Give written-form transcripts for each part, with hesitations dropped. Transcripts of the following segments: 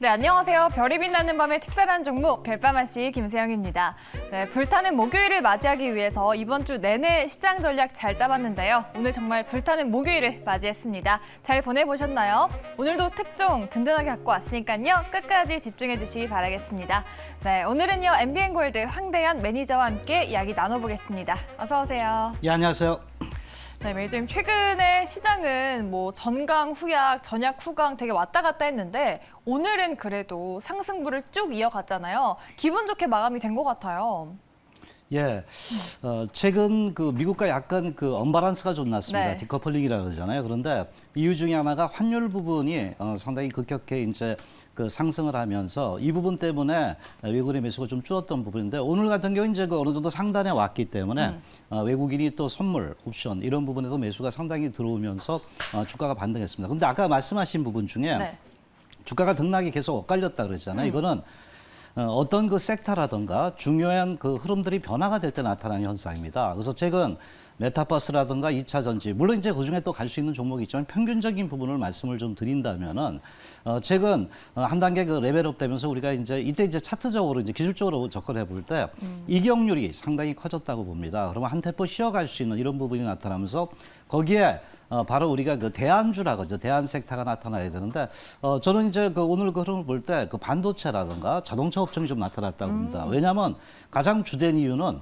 네, 안녕하세요. 별이 빛나는 밤의 특별한 종목 별밤아씨 김세영입니다. 네, 불타는 목요일을 맞이하기 위해서 이번 주 내내 시장 전략 잘 짜봤는데요. 오늘 정말 불타는 목요일을 맞이했습니다. 잘 보내보셨나요? 오늘도 특종 든든하게 갖고 왔으니까요. 끝까지 집중해 주시기 바라겠습니다. 네, 오늘은요 MBN골드 황대현 매니저와 함께 이야기 나눠보겠습니다. 어서 오세요. 예, 안녕하세요. 네, 매니저님 최근에 시장은 뭐 전강 후약, 전약 후강 되게 왔다 갔다 했는데 오늘은 그래도 상승부를 쭉 이어갔잖아요. 기분 좋게 마감이 된 것 같아요. 예, 최근 그 미국과 약간 그 언바란스가 좀 났습니다. 네. 디커플링이라고 그러잖아요. 그런데 이유 중에 하나가 환율 부분이 상당히 급격하게 이제 그 상승을 하면서 이 부분 때문에 외국인의 매수가 좀 줄었던 부분인데 오늘 같은 경우 이제 그 어느 정도 상단에 왔기 때문에 외국인이 또 선물, 옵션 이런 부분에도 매수가 상당히 들어오면서 주가가 반등했습니다. 그런데 아까 말씀하신 부분 중에 네. 주가가 등락이 계속 엇갈렸다 그랬잖아요. 이거는 어떤 그 섹터라든가 중요한 그 흐름들이 변화가 될 때 나타나는 현상입니다. 그래서 최근 메타버스라든가 2차 전지, 물론 이제 그 중에 또 갈 수 있는 종목이 있지만 평균적인 부분을 말씀을 좀 드린다면은 최근 한 단계 그 레벨업 되면서 우리가 이때 차트적으로 기술적으로 접근해 볼 때 이격률이 상당히 커졌다고 봅니다. 그러면 한 템포 쉬어갈 수 있는 이런 부분이 나타나면서 거기에 바로 우리가 그 대안주라고 하죠. 대안 섹터가 나타나야 되는데 저는 이제 그 오늘 그 흐름을 볼 때 그 반도체라든가 자동차 업종이 좀 나타났다고 봅니다. 왜냐하면 가장 주된 이유는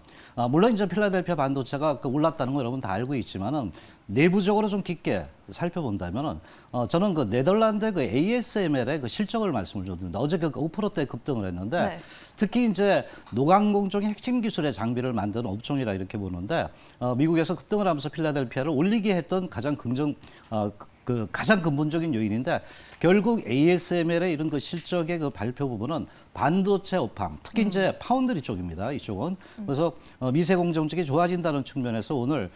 물론 이제 필라델피아 반도체가 그 올랐다는 거 여러분 다 알고 있지만은 내부적으로 좀 깊게 살펴본다면은 저는 그 네덜란드 그 ASML의 그 실적을 말씀을 좀 드립니다. 어제 그 5%대 급등을 했는데 네. 특히 특히 이제 노광공 쪽의 핵심 기술의 장비를 만드는 업종이라 이렇게 보는데 미국에서 급등을 하면서 필라델피아를 올리게 했던 가장 가장 근본적인 요인인데 결국 ASML의 이런 그 실적의 그 발표 부분은 반도체 업황, 특히 이제 파운드리 쪽입니다. 이쪽은 그래서 미세 공정직이 좋아진다는 측면에서 오늘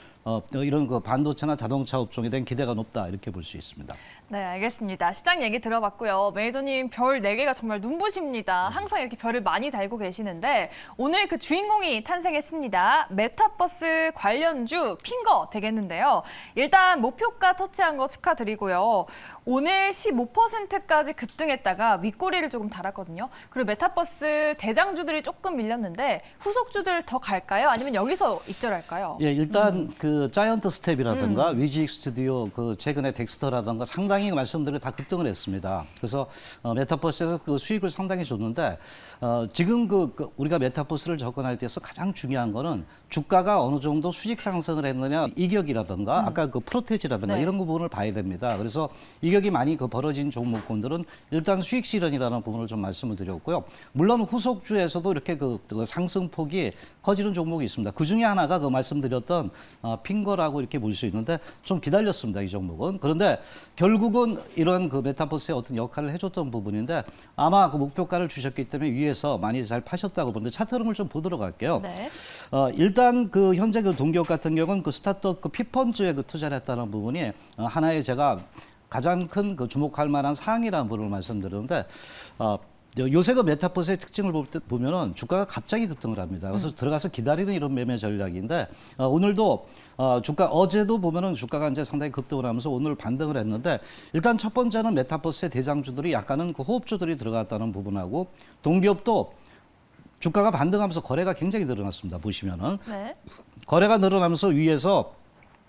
이런 그 반도체나 자동차 업종에 대한 기대가 높다 이렇게 볼 수 있습니다. 네, 알겠습니다. 시장 얘기 들어봤고요. 매니저님 별 4개가 정말 눈부십니다. 항상 이렇게 별을 많이 달고 계시는데 오늘 그 주인공이 탄생했습니다. 메타버스 관련주 핑거 되겠는데요. 일단 목표가 터치한 거 축하드리고요. 오늘 15%까지 급등했다가 윗꼬리를 조금 달았거든요. 그리고 메타버스 대장주들이 조금 밀렸는데 후속주들 더 갈까요? 아니면 여기서 익절할까요? 예, 일단 그 자이언트 스텝이라든가 위직 스튜디오, 그 최근에 덱스터라든가 상당히 말씀드린 다 급등을 했습니다. 그래서 메타버스에서 그 수익을 상당히 줬는데 지금 우리가 메타버스를 접근할 때에서 가장 중요한 거는 주가가 어느 정도 수직 상승을 했느냐, 이격이라든가 아까 그 프로테지라든가 네. 이런 부분을 봐야 됩니다. 그래서 이격이 많이 그 벌어진 종목군들은 일단 수익 실현이라는 부분을 좀 말씀을 드렸고요. 물론 후속주에서도 이렇게 그 상승폭이 커지는 종목이 있습니다. 그 중에 하나가 그 말씀드렸던 핑거라고 이렇게 볼 수 있는데 좀 기다렸습니다. 이 종목은. 그런데 결국은 이런 그 메타버스의 어떤 역할을 해줬던 부분인데 아마 그 목표가를 주셨기 때문에 위에서 많이 잘 파셨다고 보는데 차트 흐름을 좀 보도록 할게요. 네. 일단 그 현재 그 동기업 같은 경우는 그 스타트업 그 피펀즈에 그 투자를 했다는 부분이 하나의 제가 가장 큰 그 주목할 만한 사항이라는 부분을 말씀드렸는데 요새 그 메타버스의 특징을 보면은 주가가 갑자기 급등을 합니다. 그래서 들어가서 기다리는 이런 매매 전략인데 오늘도 어제도 보면은 주가가 이제 상당히 급등을 하면서 오늘 반등을 했는데 일단 첫 번째는 메타버스의 대장주들이 약간은 그 호흡주들이 들어갔다는 부분하고 동기업도 주가가 반등하면서 거래가 굉장히 늘어났습니다. 보시면은 네. 거래가 늘어나면서 위에서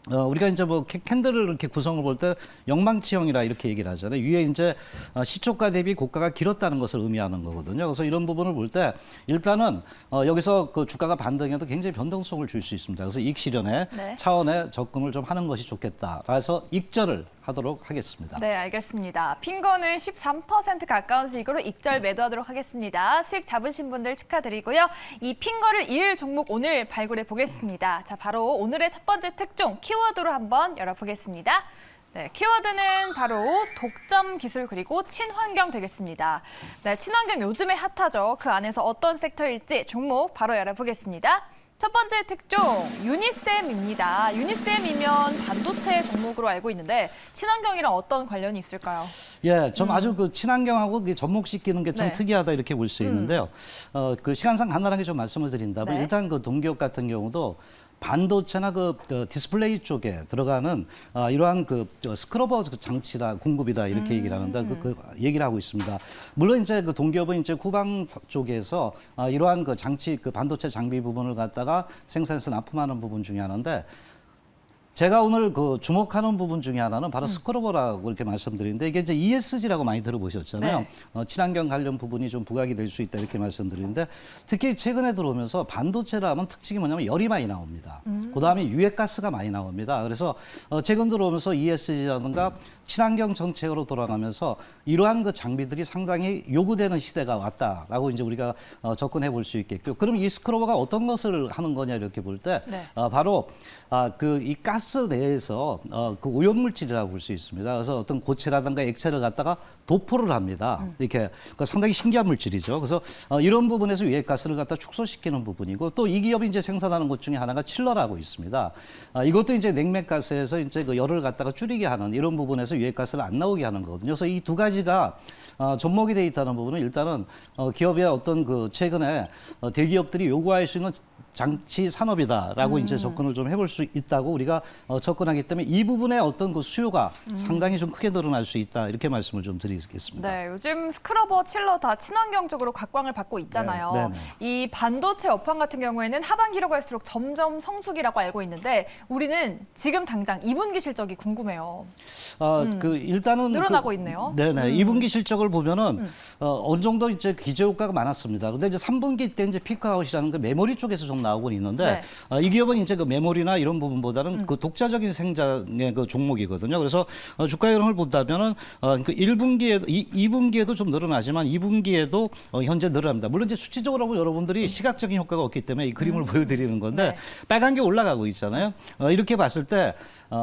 우리가 이제 뭐 캔들을 이렇게 구성을 볼 때 영망치형이라 이렇게 얘기를 하잖아요. 위에 이제 시초가 대비 고가가 길었다는 것을 의미하는 거거든요. 그래서 이런 부분을 볼 때 일단은 여기서 그 주가가 반등해도 굉장히 변동성을 줄 수 있습니다. 그래서 이익 실현의 네. 차원의 접근을 좀 하는 것이 좋겠다. 그래서 익절을 하도록 하겠습니다. 네, 알겠습니다. 핑거는 13% 가까운 수익으로 익절 매도하도록 하겠습니다. 수익 잡으신 분들 축하드리고요. 이 핑거를 이을 종목 오늘 발굴해 보겠습니다. 자, 바로 오늘의 첫 번째 특종 키워드로 한번 열어보겠습니다. 네, 키워드는 바로 독점 기술 그리고 친환경 되겠습니다. 네, 친환경 요즘에 핫하죠. 그 안에서 어떤 섹터일지 종목 바로 열어보겠습니다. 첫 번째 특종 유니셈입니다. 유니셈이면 반도체 종목으로 알고 있는데 친환경이랑 어떤 관련이 있을까요? 예, 좀 아주 그 친환경하고 그 접목시키는 게 참 네. 특이하다 이렇게 볼 수 있는데요. 그 시간상 간단하게 좀 말씀을 드린다면 네. 일단 그 동기업 같은 경우도 반도체나 그 디스플레이 쪽에 들어가는 이러한 스크러버 장치다 공급이다 이렇게 얘기를 하는데 그 얘기를 하고 있습니다. 물론 이제 그 동기업은 이제 후방 쪽에서 이러한 그 장치 그 반도체 장비 부분을 갖다가 생산해서 납품하는 부분 중에 하나인데. 제가 오늘 그 주목하는 부분 중에 하나는 바로 스크러버라고 이렇게 말씀드리는데 이게 이제 ESG라고 많이 들어보셨잖아요. 네. 친환경 관련 부분이 좀 부각이 될 수 있다 이렇게 말씀드리는데 특히 최근에 들어오면서 반도체라면 특징이 뭐냐면 열이 많이 나옵니다. 그다음에 유해가스가 많이 나옵니다. 그래서 최근 들어오면서 ESG라든가 친환경 정책으로 돌아가면서 이러한 그 장비들이 상당히 요구되는 시대가 왔다라고 이제 우리가 접근해 볼 수 있겠고요. 그럼 이 스크러버가 어떤 것을 하는 거냐 이렇게 볼 때 바로 그 이 가스 내에서 그 오염물질이라고 볼 수 있습니다. 그래서 어떤 고체라든가 액체를 갖다가 도포를 합니다. 이렇게 그러니까 상당히 신기한 물질이죠. 그래서 이런 부분에서 유해가스를 갖다 축소시키는 부분이고 또 이 기업이 이제 생산하는 것 중에 하나가 칠러라고 있습니다. 이것도 이제 냉매가스에서 이제 그 열을 갖다가 줄이게 하는 이런 부분에서 유해가스를 안 나오게 하는 거거든요. 그래서 이 두 가지가 접목이 돼 있다는 부분은 일단은 기업의 어떤 그 최근에 대기업들이 요구할 수 있는 장치 산업이다라고 이제 접근을 좀 해볼 수 있다고 우리가 접근하기 때문에 이 부분에 어떤 그 수요가 상당히 좀 크게 늘어날 수 있다 이렇게 말씀을 좀 드리겠습니다. 네, 요즘 스크러버, 칠러 다 친환경적으로 각광을 받고 있잖아요. 네, 네. 이 반도체 업황 같은 경우에는 하반기로 갈수록 점점 성수기라고 알고 있는데 우리는 지금 당장 2분기 실적이 궁금해요. 그 일단은 늘어나고 있네요. 네네. 2분기 실적을 보면은 어느 정도 이제 기저 효과가 많았습니다. 근데 이제 3분기 때 이제 피크아웃이라는 그 메모리 쪽에서 좀 나오고 있는데 이 기업은 이제 그 메모리나 이런 부분보다는 그 독자적인 생산의 그 종목이거든요. 그래서 주가 흐름을 본다면은 그 1분기에 2분기에도 좀 늘어나지만 2분기에도 현재 늘어납니다. 물론 이제 수치적으로 보면 여러분들이 시각적인 효과가 없기 때문에 이 그림을 보여드리는 건데 빨간 게 올라가고 있잖아요. 이렇게 봤을 때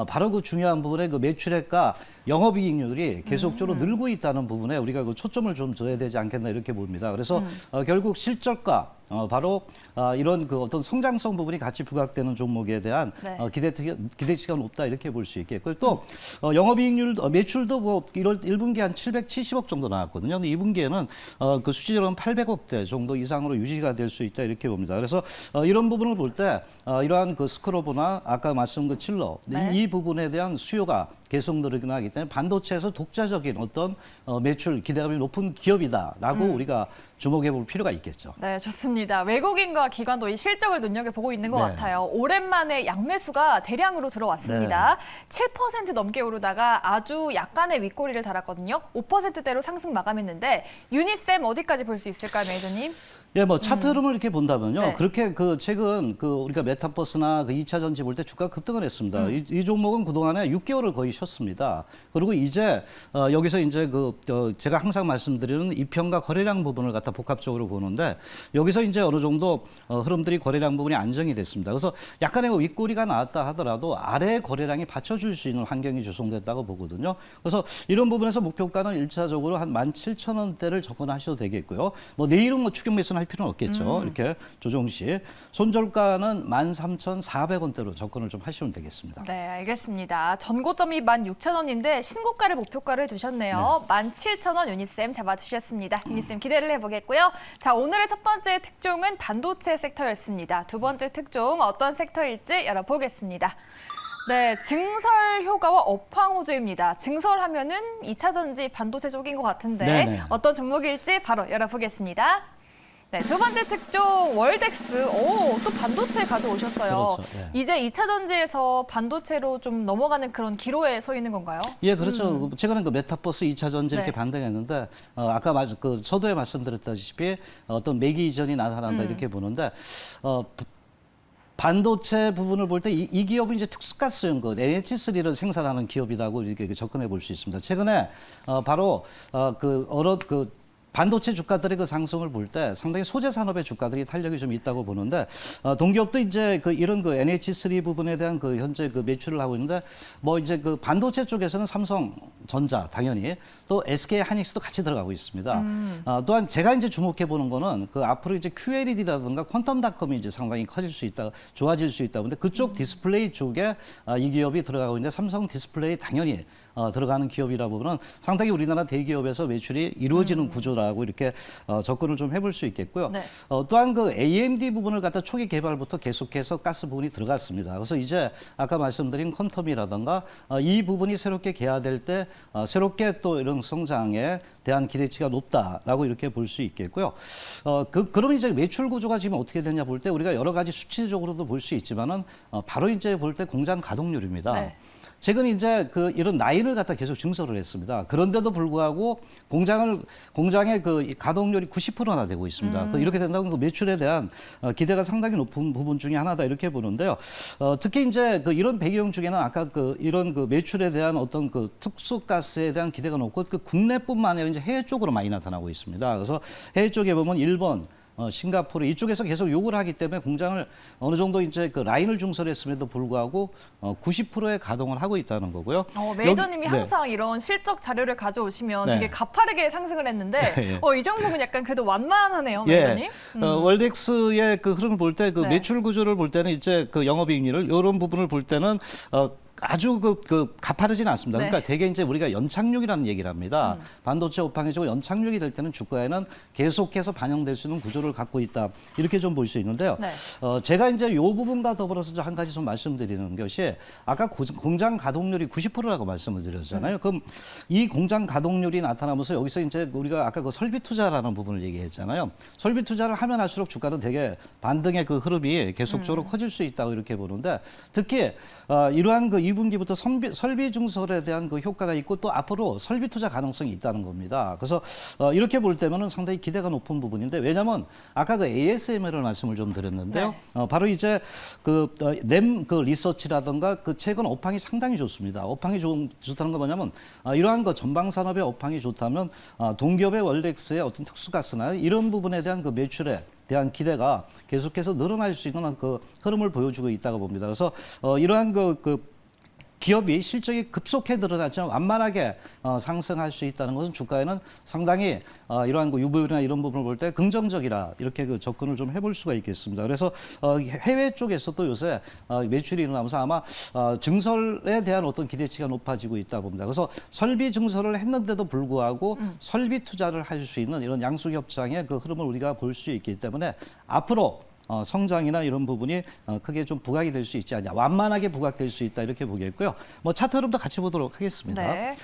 바로 그 중요한 부분에 그 매출액과 영업이익률이 계속적으로 늘고 있다는 부분에 우리가 그 초점을 좀 둬야 되지 않겠나 이렇게 봅니다. 그래서 결국 실적과 바로 이런 그 어떤 성장성 부분이 같이 부각되는 종목에 대한 기대치가 높다 이렇게 볼 수 있겠고요. 또 영업이익률, 매출도 뭐 1분기 한 770억 정도 나왔거든요. 근데 2분기에는 그 수치적으로는 800억대 정도 이상으로 유지가 될 수 있다 이렇게 봅니다. 그래서 이런 부분을 볼 때 이러한 그 스크러버나 아까 말씀 그 칠러 이 부분에 대한 수요가 계속 늘어나기 때문에 반도체에서 독자적인 어떤 매출 기대감이 높은 기업이다라고 우리가 주목해 볼 필요가 있겠죠. 네, 좋습니다. 외국인과 기관도 이 실적을 눈여겨보고 있는 것 같아요. 오랜만에 양매수가 대량으로 들어왔습니다. 7% 넘게 오르다가 아주 약간의 윗꼬리를 달았거든요. 5%대로 상승 마감했는데 유니셈 어디까지 볼 수 있을까요, 매니저님? 예, 뭐 차트 흐름을 이렇게 본다면요. 네. 그렇게 그 최근 그 우리가 메타버스나 그 2차 전지 볼 때 주가 급등을 했습니다. 이 종목은 그동안에 6개월을 거의 쉬었습니다. 그리고 이제 여기서 이제 제가 항상 말씀드리는 이평과 거래량 부분을 갖다 복합적으로 보는데 여기서 이제 어느 정도 흐름들이 거래량 부분이 안정이 됐습니다. 그래서 약간의 윗꼬리가 나왔다 하더라도 아래 거래량이 받쳐줄 수 있는 환경이 조성됐다고 보거든요. 그래서 이런 부분에서 목표가는 1차적으로 한 17,000원대를 접근하셔도 되겠고요. 뭐 내일은 뭐 추격 매수는 할 필요는 없겠죠. 이렇게 조정시 손절가는 13,400원대로 접근을 좀 하시면 되겠습니다. 네, 알겠습니다. 전고점이 16,000원인데 신고가를 목표가를 두셨네요. 17,000원 유니셈 잡아주셨습니다. 유니셈 기대를 해보겠고요. 자, 오늘의 첫 번째 특종은 반도체 섹터였습니다. 두 번째 특종 어떤 섹터일지 열어보겠습니다. 네, 증설 효과와 업황 호조입니다. 증설하면은 2차 전지 반도체 쪽인 것 같은데 네네. 어떤 종목일지 바로 열어보겠습니다. 네, 두 번째 특종 월덱스. 오, 또 반도체 가져오셨어요. 그렇죠. 네. 이제 2차 전지에서 반도체로 좀 넘어가는 그런 기로에 서 있는 건가요? 예, 그렇죠. 최근에 그 메타버스 2차 전지 이렇게 네. 반등했는데 아까 그 서두에 말씀드렸다시피 어떤 매기 이전이 나타난다 이렇게 보는데 반도체 부분을 볼 때 이 기업은 이제 특수가스 연구 NH3를 생산하는 기업이라고 이렇게 접근해 볼 수 있습니다. 최근에 바로 반도체 주가들의 그 상승을 볼 때 상당히 소재 산업의 주가들이 탄력이 좀 있다고 보는데 동기업도 이제 이런 그 NH3 부분에 대한 그 현재 그 매출을 하고 있는데 뭐 이제 그 반도체 쪽에서는 삼성전자 당연히 또 SK 하이닉스도 같이 들어가고 있습니다. 또한 제가 이제 주목해 보는 거는 그 앞으로 이제 QLED라든가 퀀텀닷컴이 이제 상당히 커질 수 있다, 좋아질 수 있다. 근데 그쪽 디스플레이 쪽에 이 기업이 들어가고 있는데 삼성 디스플레이 당연히 들어가는 기업이라 보면 상당히 우리나라 대기업에서 매출이 이루어지는 구조라고 이렇게 접근을 좀 해볼 수 있겠고요. 네. 또한 그 AMD 부분을 갖다 초기 개발부터 계속해서 가스 부분이 들어갔습니다. 그래서 이제 아까 말씀드린 퀀텀이라든가 이 부분이 새롭게 개화될 때 새롭게 또 이런 성장에 대한 기대치가 높다라고 이렇게 볼 수 있겠고요. 그럼 이제 매출 구조가 지금 어떻게 되냐 볼 때 우리가 여러 가지 수치적으로도 볼 수 있지만은 바로 이제 볼 때 공장 가동률입니다. 네. 최근 이제 이런 라인을 갖다 계속 증설을 했습니다. 그런데도 불구하고 공장의 그 가동률이 90%나 되고 있습니다. 이렇게 된다면 그 매출에 대한 기대가 상당히 높은 부분 중에 하나다 이렇게 보는데요. 특히 이제 이런 배경 중에는 아까 이런 매출에 대한 어떤 특수가스에 대한 기대가 높고 국내뿐만 아니라 이제 해외 쪽으로 많이 나타나고 있습니다. 그래서 해외 쪽에 보면 일본, 싱가포르 이쪽에서 계속 요구를 하기 때문에 공장을 어느 정도 이제 라인을 증설했음에도 불구하고 90%의 가동을 하고 있다는 거고요. 매니저님이 네. 항상 이런 실적 자료를 가져오시면 네. 되게 가파르게 상승을 했는데 예. 이 종목은 약간 그래도 완만하네요, 예. 매니저님. 월덱스의 흐름을 볼 때 네. 매출 구조를 볼 때는 이제 영업이익률을 이런 부분을 볼 때는 아주 가파르지는 않습니다. 네. 그러니까 대개 이제 우리가 연착륙이라는 얘기를 합니다. 반도체 업황이죠. 연착륙이 될 때는 주가에는 계속해서 반영될 수 있는 구조를 갖고 있다. 이렇게 좀 볼 수 있는데요. 네. 제가 이제 이 부분과 더불어서 한 가지 좀 말씀드리는 것이 아까 공장 가동률이 90%라고 말씀을 드렸잖아요. 그럼 이 공장 가동률이 나타나면서 여기서 이제 우리가 아까 설비 투자라는 부분을 얘기했잖아요. 설비 투자를 하면 할수록 주가는 되게 반등의 흐름이 계속적으로 커질 수 있다고 이렇게 보는데 특히 이러한 2분기부터 설비 증설에 대한 효과가 있고 또 앞으로 설비 투자 가능성이 있다는 겁니다. 그래서 이렇게 볼 때면은 상당히 기대가 높은 부분인데 왜냐하면 아까 ASML을 말씀을 좀 드렸는데요. 네. 바로 이제 램 리서치라든가 최근 업황이 상당히 좋습니다. 업황이 좋다는 건 뭐냐면 이러한 전방 산업의 업황이 좋다면 동기업의 월덱스의 어떤 특수가스나 이런 부분에 대한 매출에 대한 기대가 계속해서 늘어날 수 있는 흐름을 보여주고 있다고 봅니다. 그래서 이러한 기업이 실적이 급속히 늘어나지만 완만하게 상승할 수 있다는 것은 주가에는 상당히 이러한 유보율이나 이런 부분을 볼 때 긍정적이라 이렇게 접근을 좀 해볼 수가 있겠습니다. 그래서 해외 쪽에서도 요새 매출이 일어나면서 아마 증설에 대한 어떤 기대치가 높아지고 있다 봅니다. 그래서 설비 증설을 했는데도 불구하고 설비 투자를 할 수 있는 이런 양수 협상의 흐름을 우리가 볼 수 있기 때문에 앞으로 성장이나 이런 부분이 크게 좀 부각이 될 수 있지 않냐. 완만하게 부각될 수 있다 이렇게 보겠고요. 차트 흐름도 같이 보도록 하겠습니다. 네.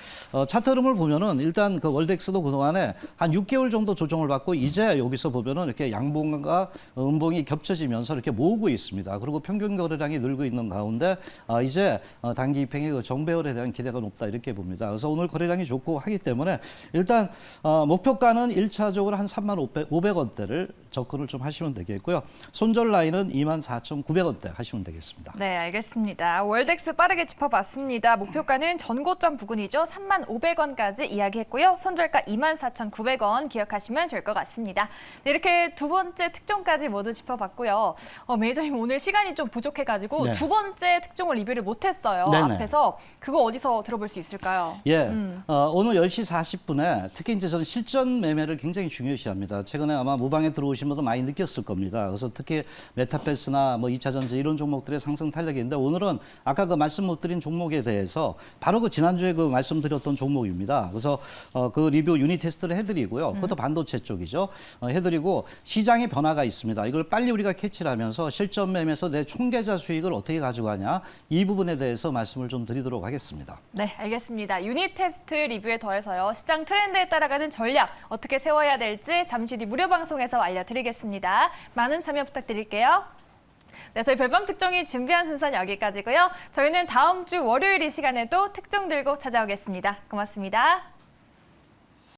차트 흐름을 보면은 일단 월덱스도 그동안에 한 6개월 정도 조정을 받고 이제 여기서 보면은 이렇게 양봉과 음봉이 겹쳐지면서 이렇게 모으고 있습니다. 그리고 평균 거래량이 늘고 있는 가운데 이제 단기 입행의 정배열에 대한 기대가 높다 이렇게 봅니다. 그래서 오늘 거래량이 좋고 하기 때문에 일단 목표가는 1차적으로 한 34,500원대를 접근을 좀 하시면 되겠고요. 손절 라인은 24,900원대 하시면 되겠습니다. 네, 알겠습니다. 월덱스 빠르게 짚어봤습니다. 목표가는 전고점 부근이죠. 35,500원까지 이야기했고요. 손절가 24,900원 기억하시면 좋을 것 같습니다. 네, 이렇게 두 번째 특종까지 모두 짚어봤고요. 매니저님 오늘 시간이 좀 부족해가지고 네. 두 번째 특종을 리뷰를 못했어요. 네네. 앞에서 그거 어디서 들어볼 수 있을까요? 예, 오늘 10시 40분에 특히 이제 저는 실전 매매를 굉장히 중요시합니다. 최근에 아마 무방에 들어오신 분도 많이 느꼈을 겁니다. 그래서 특히 메타패스나 2차 전지 이런 종목들의 상승 탄력이 있는데 오늘은 아까 말씀 못 드린 종목에 대해서 바로 지난주에 말씀드렸던 종목입니다. 그래서 리뷰 유닛 테스트를 해드리고요. 그것도 반도체 쪽이죠. 해드리고 시장의 변화가 있습니다. 이걸 빨리 우리가 캐치를 하면서 실전 매매에서 내 총계좌 수익을 어떻게 가져가냐 이 부분에 대해서 말씀을 좀 드리도록 하겠습니다. 네, 알겠습니다. 유닛 테스트 리뷰에 더해서요. 시장 트렌드에 따라가는 전략 어떻게 세워야 될지 잠시 뒤 무료 방송에서 알려드리겠습니다. 많은 참여 부탁드릴게요. 네, 저희 별밤 특종이 준비한 순서는 여기까지고요. 저희는 다음 주 월요일 이 시간에도 특종 들고 찾아오겠습니다. 고맙습니다.